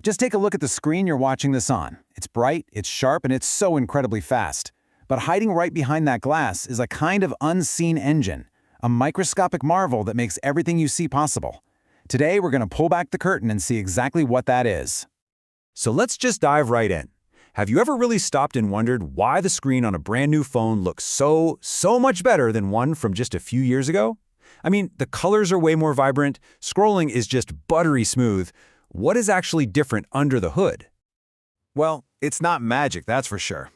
Just take a look at the screen you're watching this on. It's bright, it's sharp, and it's so incredibly fast. But hiding right behind that glass is a kind of unseen engine, a microscopic marvel that makes everything you see possible. Today, we're going to pull back the curtain and see exactly what that is. So let's just dive right in. Have you ever really stopped and wondered why the screen on a brand new phone looks so much better than one from just a few years ago? I mean, the colors are way more vibrant, scrolling is just buttery smooth. What is actually different under the hood? Well, it's not magic, that's for sure.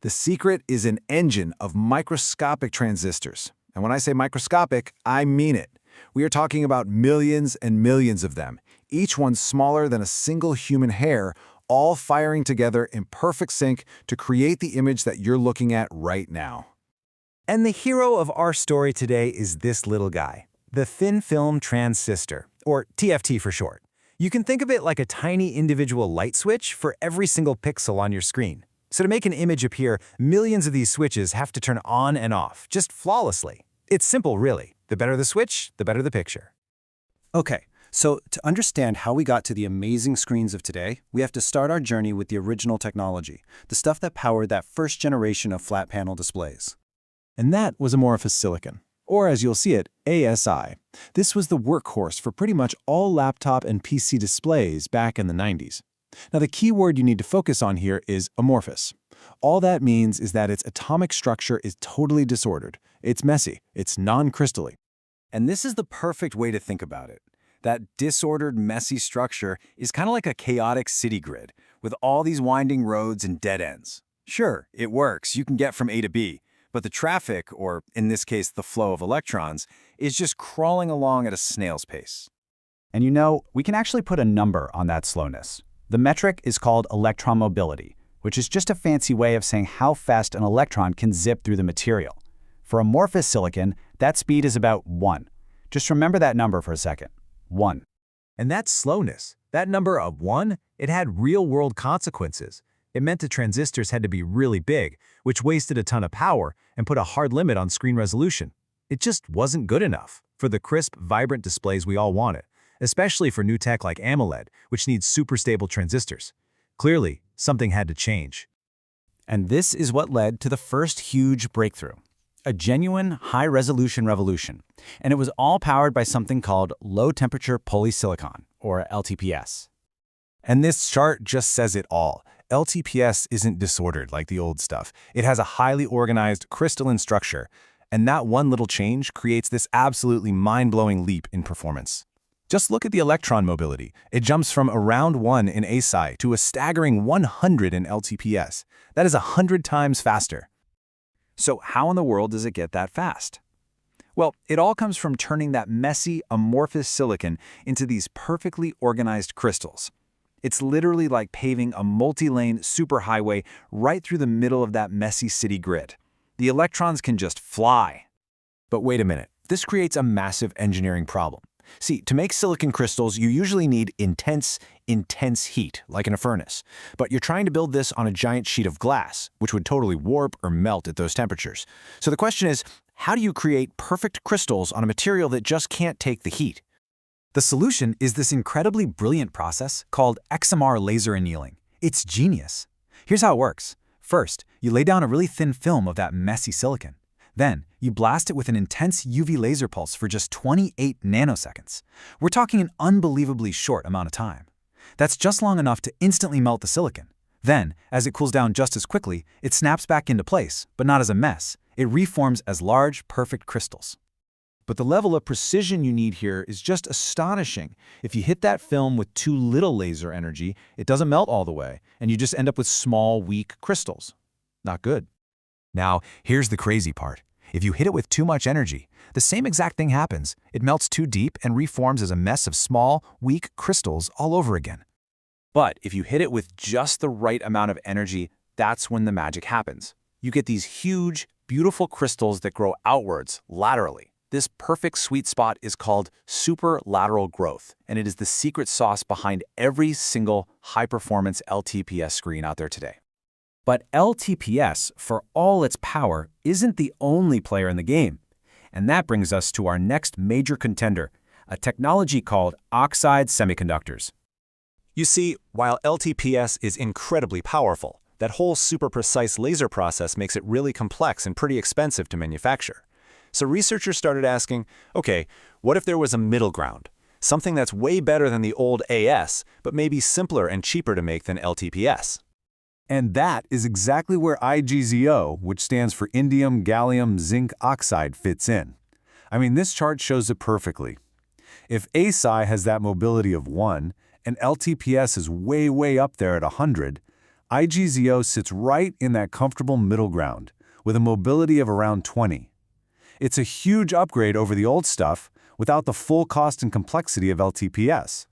The secret is an engine of microscopic transistors. And when I say microscopic, I mean it. We are talking about millions and millions of them, each one smaller than a single human hair, all firing together in perfect sync to create the image that you're looking at right now. And the hero of our story today is this little guy, the thin film transistor, or TFT for short. You can think of it like a tiny individual light switch for every single pixel on your screen. So to make an image appear, millions of these switches have to turn on and off, just flawlessly. It's simple, really. The better the switch, the better the picture. Okay, so to understand how we got to the amazing screens of today, we have to start our journey with the original technology, the stuff that powered that first generation of flat panel displays. And that was amorphous silicon, or as you'll see it, ASI. This was the workhorse for pretty much all laptop and PC displays back in the 90s. Now, the key word you need to focus on here is amorphous. All that means is that its atomic structure is totally disordered. It's messy. It's non-crystally. And this is the perfect way to think about it. That disordered, messy structure is kind of like a chaotic city grid, with all these winding roads and dead ends. Sure, it works. You can get from A to B. But the traffic, or in this case, the flow of electrons, is just crawling along at a snail's pace. And you know, we can actually put a number on that slowness. The metric is called electron mobility, which is just a fancy way of saying how fast an electron can zip through the material. For amorphous silicon, that speed is about 1. Just remember that number for a second. 1. And that slowness, that number of 1, it had real-world consequences. It meant the transistors had to be really big, which wasted a ton of power and put a hard limit on screen resolution. It just wasn't good enough for the crisp, vibrant displays we all wanted, especially for new tech like AMOLED, which needs super stable transistors. Clearly, something had to change. And this is what led to the first huge breakthrough, a genuine high-resolution revolution. And it was all powered by something called low-temperature polysilicon, or LTPS. And this chart just says it all. LTPS isn't disordered like the old stuff. It has a highly organized crystalline structure, and that one little change creates this absolutely mind-blowing leap in performance. Just look at the electron mobility. It jumps from around 1 in ASI to a staggering 100 in LTPS. That is 100 times faster. So how in the world does it get that fast? Well, it all comes from turning that messy, amorphous silicon into these perfectly organized crystals. It's literally like paving a multi-lane superhighway right through the middle of that messy city grid. The electrons can just fly. But wait a minute, this creates a massive engineering problem. See, to make silicon crystals, you usually need intense heat, like in a furnace. But you're trying to build this on a giant sheet of glass, which would totally warp or melt at those temperatures. So the question is, how do you create perfect crystals on a material that just can't take the heat? The solution is this incredibly brilliant process called XMR laser annealing. It's genius. Here's how it works. First, you lay down a really thin film of that messy silicon. Then, you blast it with an intense UV laser pulse for just 28 nanoseconds. We're talking an unbelievably short amount of time. That's just long enough to instantly melt the silicon. Then, as it cools down just as quickly, it snaps back into place, but not as a mess. It reforms as large, perfect crystals. But the level of precision you need here is just astonishing. If you hit that film with too little laser energy, it doesn't melt all the way, and you just end up with small, weak crystals. Not good. Now, here's the crazy part. If you hit it with too much energy, the same exact thing happens. It melts too deep and reforms as a mess of small, weak crystals all over again. But if you hit it with just the right amount of energy, that's when the magic happens. You get these huge, beautiful crystals that grow outwards, laterally. This perfect sweet spot is called superlateral growth, and it is the secret sauce behind every single high-performance LTPS screen out there today. But LTPS, for all its power, isn't the only player in the game. And that brings us to our next major contender, a technology called oxide semiconductors. You see, while LTPS is incredibly powerful, that whole super precise laser process makes it really complex and pretty expensive to manufacture. So researchers started asking, okay, what if there was a middle ground? Something that's way better than the old AS, but maybe simpler and cheaper to make than LTPS. And that is exactly where IGZO, which stands for indium gallium zinc oxide, fits in. I mean, this chart shows it perfectly. If ASI has that mobility of 1, and LTPS is way up there at 100, IGZO sits right in that comfortable middle ground, with a mobility of around 20. It's a huge upgrade over the old stuff, without the full cost and complexity of LTPS.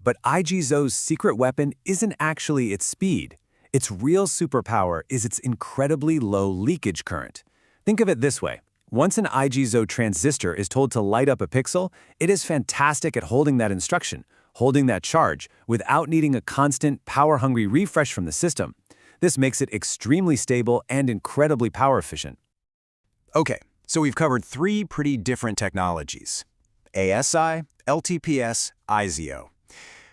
But IGZO's secret weapon isn't actually its speed. Its real superpower is its incredibly low leakage current. Think of it this way. Once an IGZO transistor is told to light up a pixel, it is fantastic at holding that instruction, holding that charge, without needing a constant, power-hungry refresh from the system. This makes it extremely stable and incredibly power efficient. Okay, so we've covered 3 pretty different technologies: ASI, LTPS, IZO.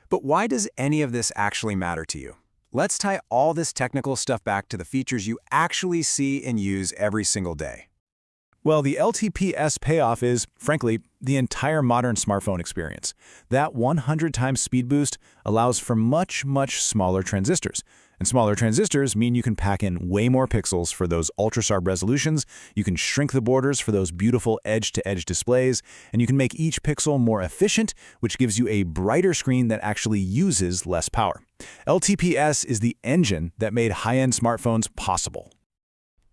But why does any of this actually matter to you? Let's tie all this technical stuff back to the features you actually see and use every single day. Well, the LTPS payoff is, frankly, the entire modern smartphone experience. That 100 times speed boost allows for much smaller transistors. And smaller transistors mean you can pack in way more pixels for those ultra-sharp resolutions, you can shrink the borders for those beautiful edge-to-edge displays, and you can make each pixel more efficient, which gives you a brighter screen that actually uses less power. LTPS is the engine that made high-end smartphones possible.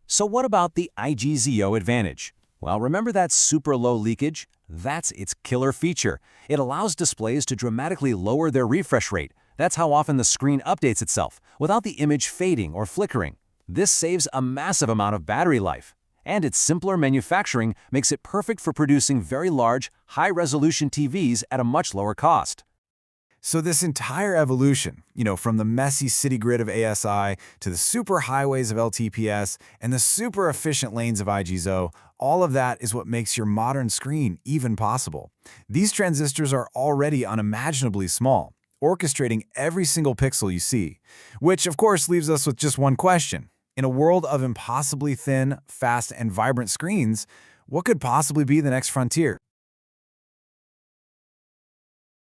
So what about the IGZO advantage? Well, remember that super low leakage? That's its killer feature. It allows displays to dramatically lower their refresh rate. That's how often the screen updates itself, without the image fading or flickering. This saves a massive amount of battery life. And its simpler manufacturing makes it perfect for producing very large, high-resolution TVs at a much lower cost. So this entire evolution, from the messy city grid of ASI to the super highways of LTPS and the super efficient lanes of IGZO, all of that is what makes your modern screen even possible. These transistors are already unimaginably small, orchestrating every single pixel you see, which of course leaves us with just one question. In a world of impossibly thin, fast, and vibrant screens, what could possibly be the next frontier?